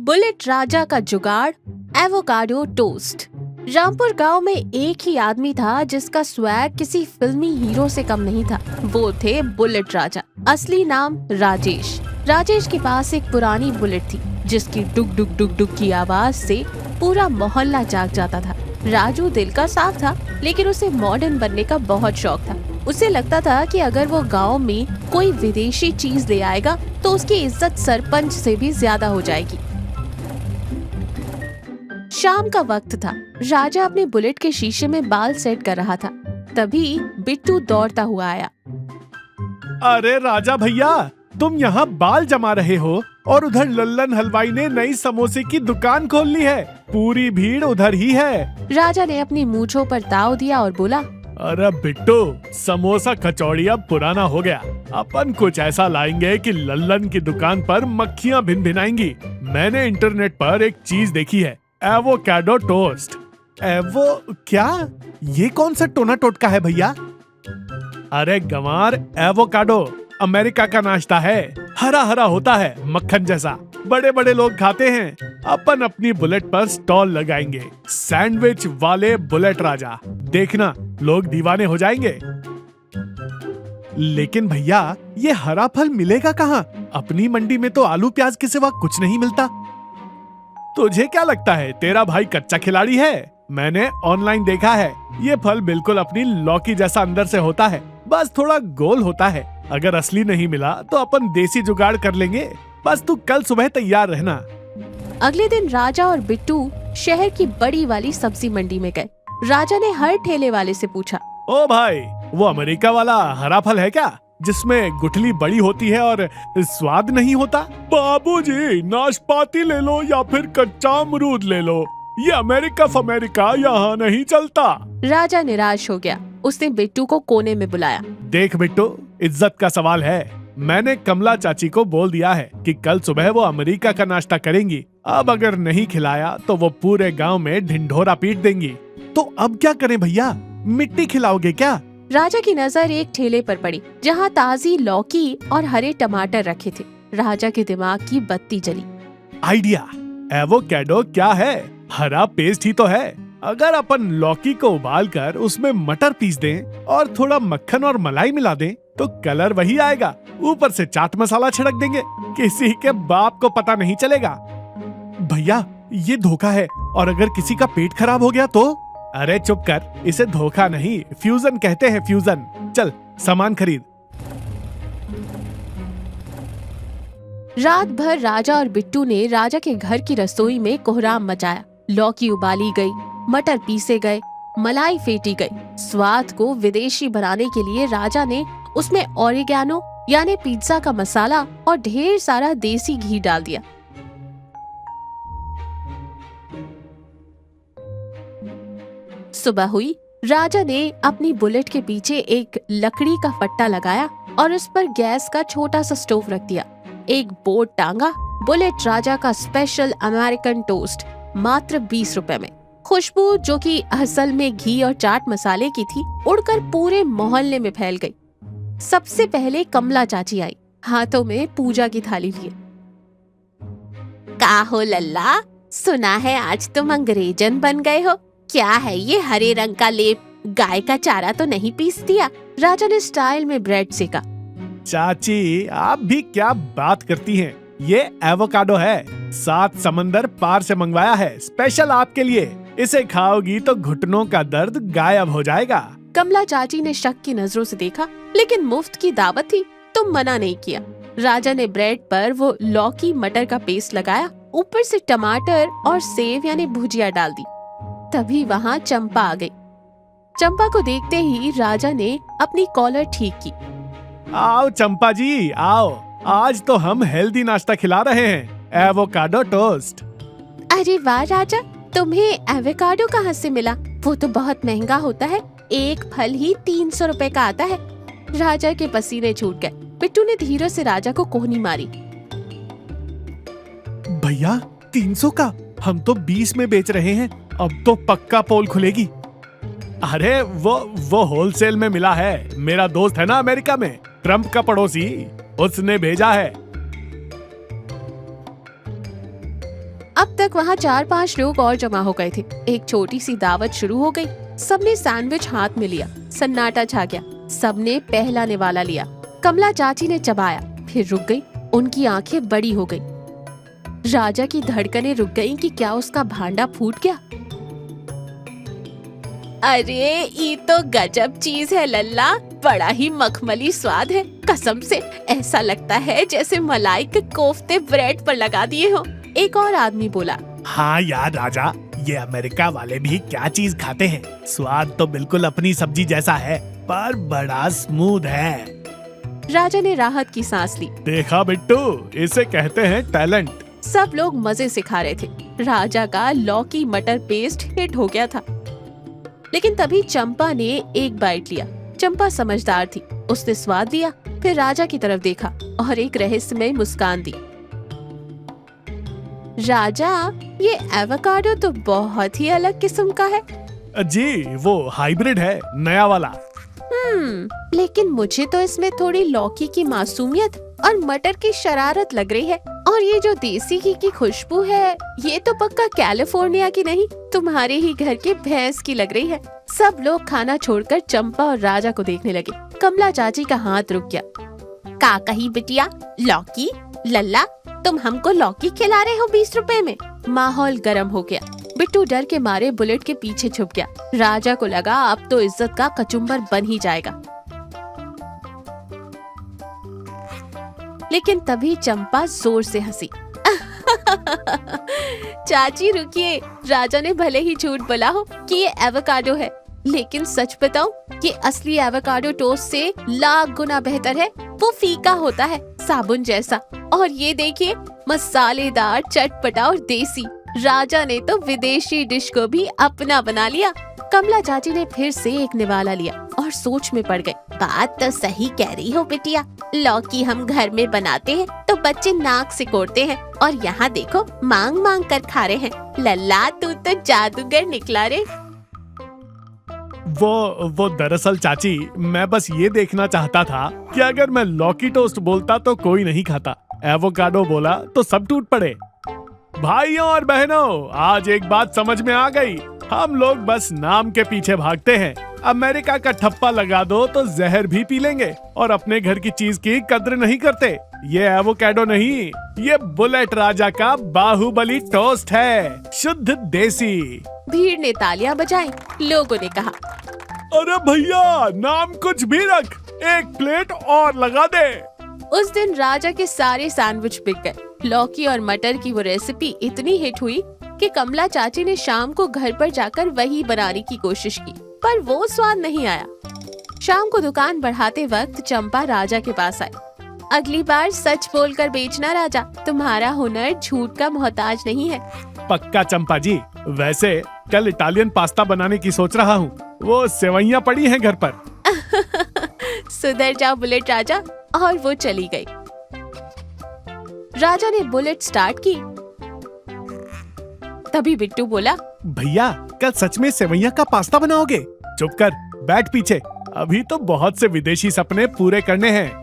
Bullet राजा का जुगाड़, avocado toast. Rampur गांव में एक ही आदमी था जिसका स्वैग किसी फिल्मी हीरो से कम नहीं था। वो थे बुलेट राजा। असली नाम राजेश। राजेश के पास एक पुरानी बुलेट थी जिसकी डुक डुक डुक डुक की आवाज से पूरा मोहल्ला जाग जाता था। राजू दिल का साफ था, लेकिन उसे मॉडर्न बनने का बहुत शौक था। उसे लगता था कि अगर वो गांव में कोई विदेशी चीज ले आएगा तो उसकी इज्जत सरपंच से भी ज्यादा हो जाएगी। शाम का वक्त था। राजा अपने बुलेट के शीशे में बाल सेट कर रहा था। तभी बिट्टू दौड़ता हुआ आया। अरे राजा भैया, तुम यहाँ बाल जमा रहे हो और उधर लल्लन हलवाई ने नई समोसे की दुकान खोल ली है। पूरी भीड़ उधर ही है। राजा ने अपनी मूंछों पर ताव दिया और बोला, अरे बिट्टू, समोसा कचौड़ी अब पुराना हो गया। अपन कुछ ऐसा लाएंगे कि लल्लन की दुकान पर मक्खियाँ भिन भिनाएंगी। मैंने इंटरनेट पर एक चीज देखी है, एवोकाडो टोस्ट। एवो क्या? ये कौन सा टोना टोटका है भैया? अरे गंवार, एवोकाडो अमेरिका का नाश्ता है। हरा हरा होता है, मक्खन जैसा। बड़े बड़े लोग खाते हैं। अपन अपनी बुलेट पर स्टॉल लगाएंगे, सैंडविच वाले बुलेट राजा। देखना, लोग दीवाने हो जाएंगे। लेकिन भैया, ये हरा फल मिलेगा कहाँ? अपनी मंडी में तो आलू प्याज के सिवा कुछ नहीं मिलता। तुझे क्या लगता है तेरा भाई कच्चा खिलाड़ी है? मैंने ऑनलाइन देखा है। ये फल बिल्कुल अपनी लौकी जैसा अंदर से होता है, बस थोड़ा गोल होता है। अगर असली नहीं मिला तो अपन देसी जुगाड़ कर लेंगे। बस तू कल सुबह तैयार रहना। अगले दिन राजा और बिट्टू शहर की बड़ी वाली सब्जी मंडी में गए। राजा ने हर ठेले वाले से पूछा, ओ भाई, वो अमेरिका वाला हरा फल है क्या, जिसमें गुठली बड़ी होती है और स्वाद नहीं होता? बाबूजी, नाशपाती ले लो या फिर कच्चा अमरूद ले लो। ये अमेरिका यहाँ नहीं चलता। राजा निराश हो गया। उसने बिट्टू को कोने में बुलाया। देख बिट्टू, इज्जत का सवाल है। मैंने कमला चाची को बोल दिया है कि कल सुबह वो अमेरिका का नाश्ता करेंगी। अब अगर नहीं खिलाया तो वो पूरे गांव में ढिंढोरा पीट देंगी। तो अब क्या करें भैया? मिट्टी खिलाओगे क्या? राजा की नजर एक ठेले पर पड़ी जहाँ ताजी लौकी और हरे टमाटर रखे थे। राजा के दिमाग की बत्ती जली। आइडिया! एवोकाडो क्या है? हरा पेस्ट ही तो है। अगर अपन लौकी को उबालकर उसमें मटर पीस दें और थोड़ा मक्खन और मलाई मिला दें तो कलर वही आएगा। ऊपर से चाट मसाला छिड़क देंगे, किसी के बाप को पता नहीं चलेगा। भैया, ये धोखा है। और अगर किसी का पेट खराब हो गया तो? अरे चुप कर, इसे धोखा नहीं, फ्यूजन कहते हैं, फ्यूजन। चल सामान खरीद। रात भर राजा और बिट्टू ने राजा के घर की रसोई में कोहराम मचाया। लौकी उबाली गई, मटर पीसे गए, मलाई फेंटी गई। स्वाद को विदेशी बनाने के लिए राजा ने उसमें ओरिगैनो यानी पिज्जा का मसाला और ढेर सारा देसी घी डाल दिया। सुबह हुई। राजा ने अपनी बुलेट के पीछे एक लकड़ी का फट्टा लगाया और उस पर गैस का छोटा सा स्टोव रख दिया। एक बोर्ड टांगा, बुलेट राजा का स्पेशल अमेरिकन टोस्ट, मात्र 20 रुपए में। खुशबू, जो कि असल में घी और चाट मसाले की थी, उड़कर पूरे मोहल्ले में फैल गई। सबसे पहले कमला चाची आई, हाथों में पूजा की थाली लिए। का हो लल्ला, सुना है आज तुम अंग्रेजन बन गए हो। क्या है ये हरे रंग का लेप? गाय का चारा तो नहीं पीस दिया? राजा ने स्टाइल में ब्रेड सेका। चाची, आप भी क्या बात करती हैं? ये एवोकाडो है, 7 समंदर पार से मंगवाया है, स्पेशल आपके लिए। इसे खाओगी तो घुटनों का दर्द गायब हो जाएगा। कमला चाची ने शक की नजरों से देखा, लेकिन मुफ्त की दावत थी तो मना नहीं किया। राजा ने ब्रेड पर वो लौकी मटर का पेस्ट लगाया, ऊपर से टमाटर और सेव यानी भुजिया डाल दी। तभी वहाँ चंपा आ गई। चंपा को देखते ही राजा ने अपनी कॉलर ठीक की। आओ चंपा जी, आओ। आज तो हम हेल्दी नाश्ता खिला रहे हैं, एवोकाडो टोस्ट। अरे वाह राजा, तुम्हें एवोकाडो कहाँ से मिला? वो तो बहुत महंगा होता है, एक फल ही 300 रुपए का आता है। राजा के पसीने छूट गए। बिट्टू ने धीरे से राजा को कोहनी मारी। भैया, 300 का? हम तो 20 में बेच रहे हैं। अब तो पक्का पोल खुलेगी। अरे वो होलसेल में मिला है। मेरा दोस्त है ना अमेरिका में, ट्रम्प का पड़ोसी, उसने भेजा है। अब तक वहाँ 4-5 लोग और जमा हो गए थे। एक छोटी सी दावत शुरू हो गई। सबने सैंडविच हाथ में लिया। सन्नाटा छा गया। सबने पहला निवाला लिया। कमला चाची ने चबाया, फिर रुक गई। उनकी आंखें बड़ी हो गई। राजा की धड़कनें रुक गईं कि क्या उसका भांडा फूट गया। अरे ये तो गजब चीज है लल्ला, बड़ा ही मखमली स्वाद है। कसम से ऐसा लगता है जैसे मलाई के कोफ्ते ब्रेड पर लगा दिए हो। एक और आदमी बोला, हाँ यार राजा, ये अमेरिका वाले भी क्या चीज खाते हैं। स्वाद तो बिल्कुल अपनी सब्जी जैसा है, पर बड़ा स्मूथ है। राजा ने राहत की सांस ली। देखा बिट्टू, इसे कहते हैं टैलेंट। सब लोग मजे से खा रहे थे। राजा का लौकी मटर पेस्ट हिट हो गया था। लेकिन तभी चंपा ने एक बाइट लिया। चंपा समझदार थी। उसने स्वाद लिया, फिर राजा की तरफ देखा और एक रहस्यमय मुस्कान दी। राजा, ये एवोकाडो तो बहुत ही अलग किस्म का है। जी, वो हाइब्रिड है, नया वाला। लेकिन मुझे तो इसमें थोड़ी लौकी की मासूमियत और मटर की शरारत लग रही है। और ये जो देसी घी की खुशबू है, ये तो पक्का कैलिफोर्निया की नहीं, तुम्हारे ही घर की भैंस की लग रही है। सब लोग खाना छोड़कर चंपा और राजा को देखने लगे। कमला चाची का हाथ रुक गया। का कही बिटिया, लौकी? लल्ला, तुम हमको लौकी खिला रहे हो 20 रुपए में? माहौल गर्म हो गया। बिट्टू डर के मारे बुलेट के पीछे छुप गया। राजा को लगा अब तो इज्जत का कचुम्बर बन ही जाएगा। लेकिन तभी चंपा जोर से हंसी। चाची रुकिए, राजा ने भले ही झूठ बोला हो कि ये एवोकाडो है, लेकिन सच बताऊं, ये असली एवोकाडो टोस्ट से लाख गुना बेहतर है। वो फीका होता है, साबुन जैसा। और ये देखिए, मसालेदार, चटपटा और देसी। राजा ने तो विदेशी डिश को भी अपना बना लिया। कमला चाची ने फिर से एक निवाला लिया और सोच में पड़ गई। बात तो सही कह रही हो बिटिया, लौकी हम घर में बनाते हैं तो बच्चे नाक से कोड़ते हैं, और यहाँ देखो मांग मांग कर खा रहे हैं। लल्ला, तू तो जादूगर निकला रे। वो दरअसल चाची, मैं बस ये देखना चाहता था कि अगर मैं लौकी टोस्ट बोलता तो कोई नहीं खाता, एवोकाडो बोला तो सब टूट पड़े। भाइयों और बहनों, आज एक बात समझ में आ गई। हम लोग बस नाम के पीछे भागते हैं। अमेरिका का ठप्पा लगा दो तो जहर भी पी लेंगे और अपने घर की चीज की कद्र नहीं करते। ये एवोकाडो नहीं, ये बुलेट राजा का बाहुबली टोस्ट है, शुद्ध देसी। भीड़ ने तालियां बजाई। लोगों ने कहा, अरे भैया, नाम कुछ भी रख, एक प्लेट और लगा दे। उस दिन राजा के सारे सैंडविच बिक गए। लौकी और मटर की वो रेसिपी इतनी हिट हुई कि कमला चाची ने शाम को घर पर जाकर वही बनाने की कोशिश की, पर वो स्वाद नहीं आया। शाम को दुकान बढ़ाते वक्त चंपा राजा के पास आई। अगली बार सच बोलकर बेचना राजा, तुम्हारा हुनर झूठ का मोहताज नहीं है। पक्का चंपा जी। वैसे कल इटालियन पास्ता बनाने की सोच रहा हूँ, वो सेवइयाँ पड़ी हैं घर पर। सुधर जाओ बुलेट राजा। और वो चली गई। राजा ने बुलेट स्टार्ट की। तभी बिट्टू बोला, भैया, कल सच में सेवइयाँ का पास्ता बनाओगे? चुप कर, बैठ पीछे, अभी तो बहुत से विदेशी सपने पूरे करने हैं।